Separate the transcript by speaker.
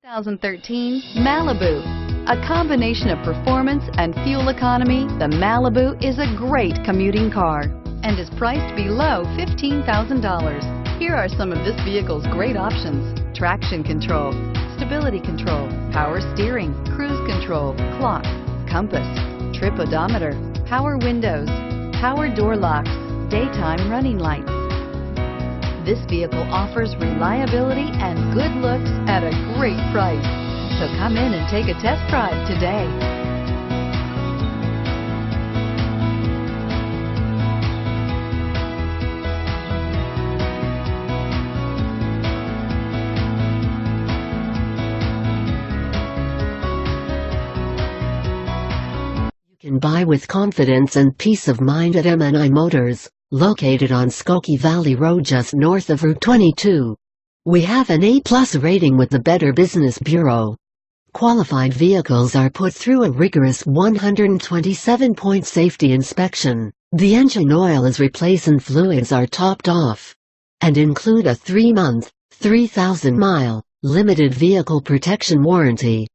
Speaker 1: 2013 Malibu. A combination of performance and fuel economy, the Malibu is a great commuting car and is priced below $15,000. Here are some of this vehicle's great options: traction control, stability control, power steering, cruise control, clock, compass, trip odometer, power windows, power door locks, daytime running lights. This vehicle offers reliability and good looks at a great price. So come in and take a test drive today.
Speaker 2: You can buy with confidence and peace of mind at M&I Motors, located on Skokie Valley Road just north of Route 22. We have an A+ rating with the Better Business Bureau. Qualified vehicles are put through a rigorous 127-point safety inspection. The engine oil is replaced and fluids are topped off, and include a 3-month, 3,000-mile, limited vehicle protection warranty.